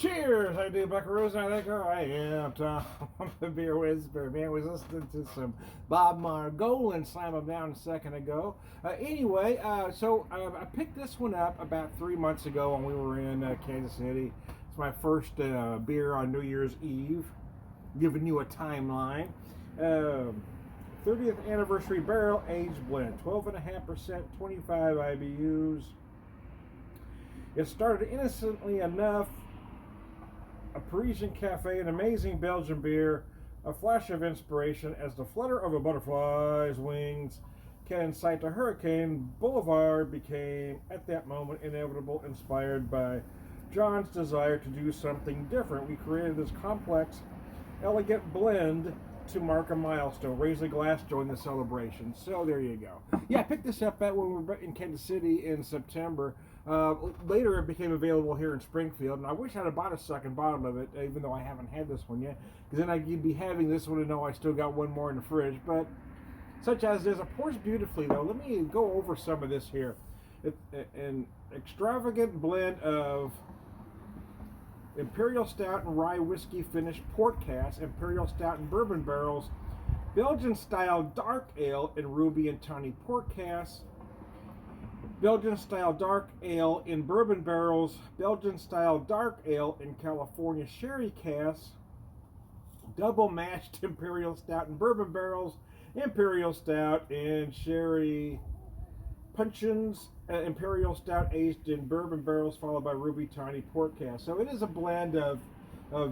Cheers! I do buckaroos and I think I am Tom the Beer Whisperer. Man, was listening to some Bob Margolin slam him down a second ago. So I picked this one up about 3 months ago when we were in Kansas City. It's my first beer on New Year's Eve, giving you a timeline. 30th anniversary barrel aged blend, 12.5%, 25 IBUs. It started innocently enough. A Parisian cafe, an amazing Belgian beer, a flash of inspiration as the flutter of a butterfly's wings can incite a hurricane. Boulevard became, at that moment, inevitable, inspired by John's desire to do something different. We created this complex, elegant blend to mark a milestone. Raise a glass, join the celebration. So there you go. Yeah, I picked this up when we were in Kansas City in September. Later it became available here in Springfield, and I wish I'd have bought a second bottle of it, even though I haven't had this one yet, because then I'd be having this one and know I still got one more in the fridge. But such as it is, it pours beautifully, though. Let me go over some of this here. An extravagant blend of Imperial Stout and Rye Whiskey finished port cask, Imperial Stout and Bourbon barrels, Belgian-style dark ale in ruby and tawny port casks, Belgian-style dark ale in bourbon barrels, Belgian-style dark ale in California sherry casks, double-mashed Imperial Stout in bourbon barrels, Imperial Stout in sherry puncheons, Imperial Stout aged in bourbon barrels, followed by ruby tawny port casks. So it is a blend of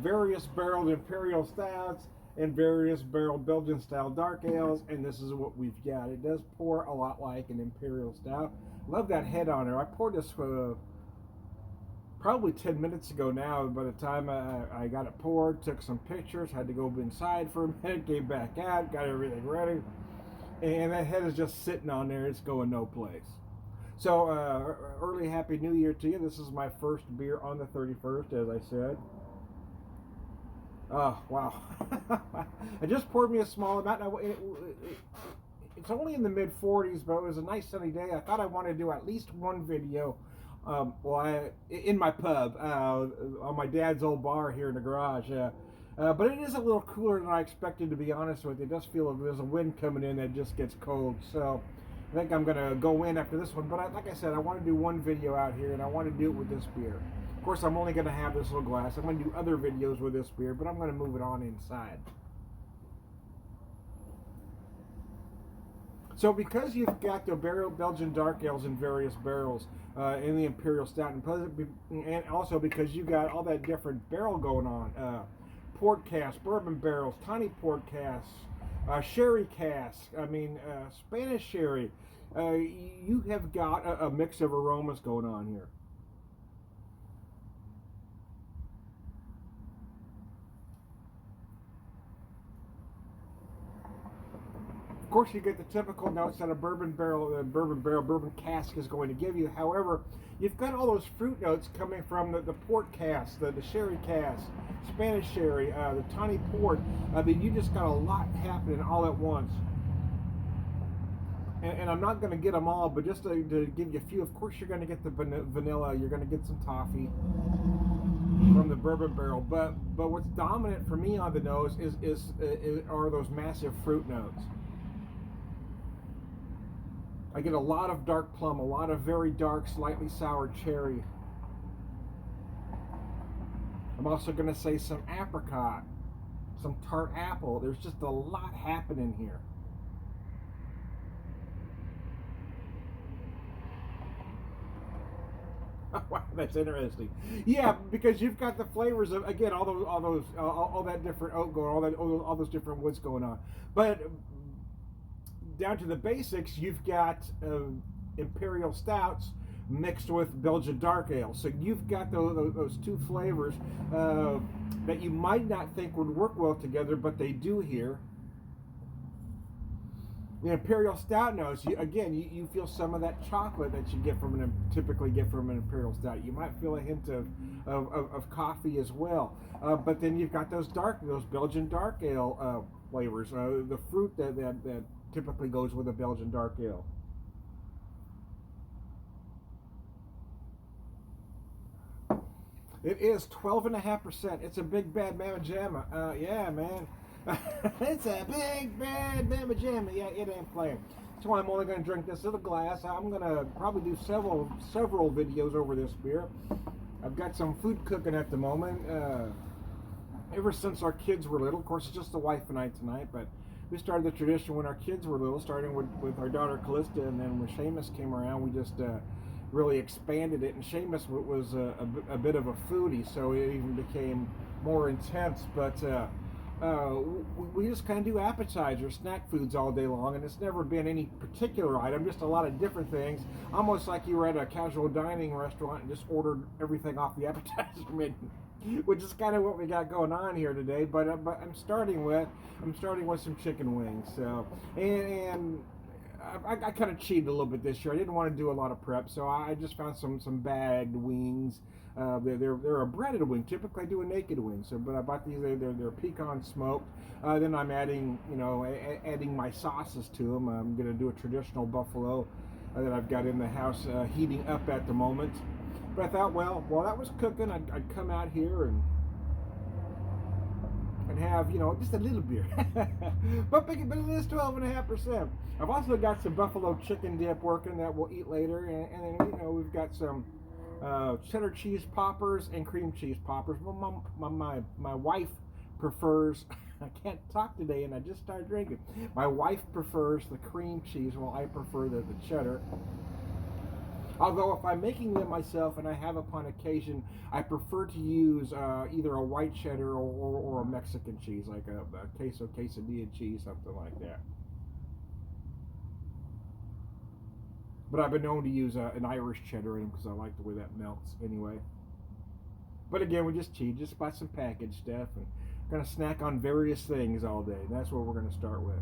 various barreled Imperial Stouts and various barreled Belgian-style dark ales, and this is what we've got. It does pour a lot like an Imperial Stout. Love that head on there. I poured this probably 10 minutes ago now. By the time I got it poured, took some pictures, had to go inside for a minute, came back out, got everything ready, and that head is just sitting on there. It's going no place. So early Happy New Year to you. This is my first beer on the 31st, as I said. Oh, wow. I just poured me a small amount. It's only in the mid-40s, but it was a nice sunny day. I thought I wanted to do at least one video in my pub, on my dad's old bar here in the garage. But it is a little cooler than I expected, to be honest with you. It does feel like there's a wind coming in that just gets cold. So I think I'm going to go in after this one. But like I said, I want to do one video out here, and I want to do it with this beer. Of course, I'm only going to have this little glass. I'm going to do other videos with this beer, but I'm going to move it on inside. So because you've got the Belgian dark ales in various barrels in the Imperial Stout, and also because you've got all that different barrel going on, port casks, bourbon barrels, tiny port casks, sherry casks, Spanish sherry, you have got a mix of aromas going on here. Of course, you get the typical notes that a bourbon cask is going to give you. However, you've got all those fruit notes coming from the port cask, the sherry cask, Spanish sherry, the tawny port. I mean, you just got a lot happening all at once. And I'm not going to get them all, but just to give you a few, of course, you're going to get the vanilla. You're going to get some toffee from the bourbon barrel. But what's dominant for me on the nose are those massive fruit notes. I get a lot of dark plum, a lot of very dark, slightly sour cherry. I'm also going to say some apricot, some tart apple. There's just a lot happening here. Wow, that's interesting. Yeah, because you've got the flavors of, again, all that different oak going, all those different woods going on. But down to the basics, you've got Imperial Stouts mixed with Belgian dark ale. So you've got those two flavors that you might not think would work well together, but they do here. The Imperial Stout notes, you feel some of that chocolate that you typically get from an Imperial Stout. You might feel a hint of coffee as well. But then you've got those Belgian dark ale flavors, the fruit that typically goes with a Belgian dark ale. It is 12.5%. It's a big bad mamma jamma. Yeah, man. It's a big bad mamma jamma. Yeah, it ain't playing. So I'm only going to drink this little glass. I'm going to probably do several videos over this beer. I've got some food cooking at the moment. Ever since our kids were little, of course, it's just the wife and I tonight, but we started the tradition when our kids were little, starting with our daughter Callista, and then when Seamus came around, we just really expanded it. And Seamus was a bit of a foodie, so it even became more intense. But we just kind of do appetizers, snack foods all day long, and it's never been any particular item, just a lot of different things, almost like you were at a casual dining restaurant and just ordered everything off the appetizer menu, which is kind of what we got going on here today. But I'm starting with some chicken wings. So and I kind of cheated a little bit this year. I didn't want to do a lot of prep, so I just found some bagged wings. They're a breaded wing. Typically, I do a naked wing. So, but I bought these. They're pecan smoked. Then I'm adding, adding my sauces to them. I'm gonna do a traditional buffalo that I've got in the house heating up at the moment. But I thought, well, while that was cooking, I'd come out here and have, just a little beer. but it is 12.5%. I've also got some buffalo chicken dip working that we'll eat later, and then, we've got some cheddar cheese poppers and cream cheese poppers. Well, my wife prefers, I can't talk today and I just started drinking. My wife prefers the cream cheese while I prefer the cheddar. Although if I'm making them myself, and I have upon occasion, I prefer to use either a white cheddar or a Mexican cheese, like a quesadilla cheese, something like that. But I've been known to use an Irish cheddar in them because I like the way that melts anyway. But again, we just cheat, just buy some packaged stuff and going to snack on various things all day. And that's what we're going to start with.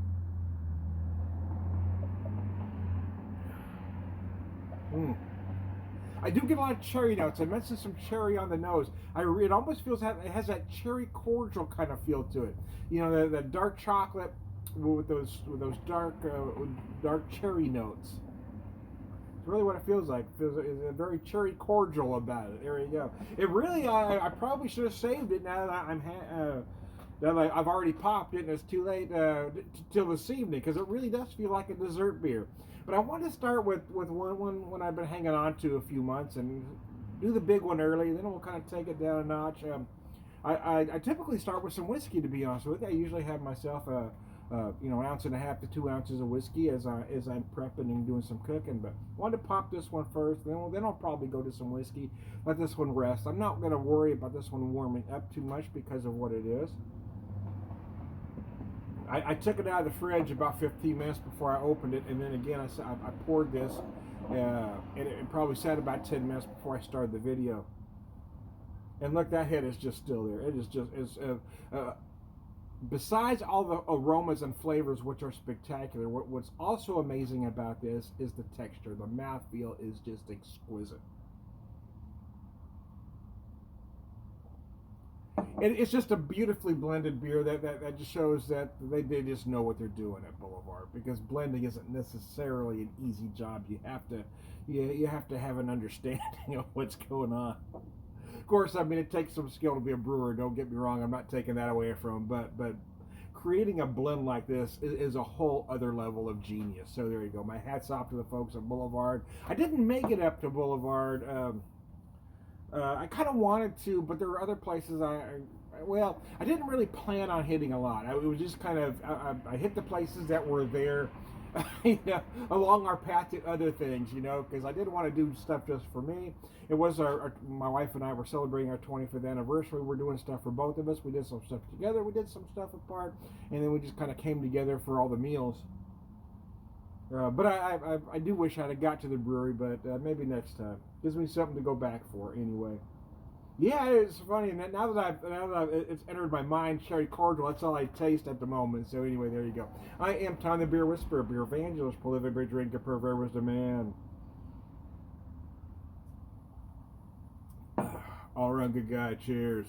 I do get a lot of cherry notes. I mentioned some cherry on the nose. It almost feels it has that cherry cordial kind of feel to it. The dark chocolate with those dark cherry notes. It's really what it feels like. It feels a very cherry cordial about it. There you go. It really, I probably should have saved it now that I've already popped it and it's too late till this evening, because it really does feel like a dessert beer. But I wanted to start with one I've been hanging on to a few months and do the big one early, then we'll kind of take it down a notch. I typically start with some whiskey, to be honest with you. I usually have myself an ounce and a half to 2 ounces of whiskey as I'm prepping and doing some cooking. But I wanted to pop this one first, then I'll probably go to some whiskey, let this one rest. I'm not going to worry about this one warming up too much because of what it is. I took it out of the fridge about 15 minutes before I opened it, and then again I poured this, and it probably sat about 10 minutes before I started the video. And look, that head is just still there. It is just besides all the aromas and flavors, which are spectacular, what's also amazing about this is the texture. The mouthfeel is just exquisite. It's just a beautifully blended beer that just shows that they just know what they're doing at Boulevard, because blending isn't necessarily an easy job. You have to have an understanding of what's going on. Of course, I mean, it takes some skill to be a brewer. Don't get me wrong. I'm not taking that away from them, but creating a blend like this is a whole other level of genius. So there you go. My hat's off to the folks at Boulevard. I didn't make it up to Boulevard. I kind of wanted to, but there were other places I didn't really plan on hitting a lot. It was just kind of, I hit the places that were there, along our path to other things, because I didn't want to do stuff just for me. It was my wife and I were celebrating our 25th anniversary. We're doing stuff for both of us. We did some stuff together. We did some stuff apart, and then we just kind of came together for all the meals. But I do wish I'd have got to the brewery, but maybe next time. Gives me something to go back for anyway. Yeah, it's funny. And now that it's entered my mind, cherry cordial, that's all I taste at the moment. So anyway, there you go. I am Tom the Beer Whisperer, beer evangelist, prolific beer drinker, purveyor, wisdom man. All around good guy. Cheers.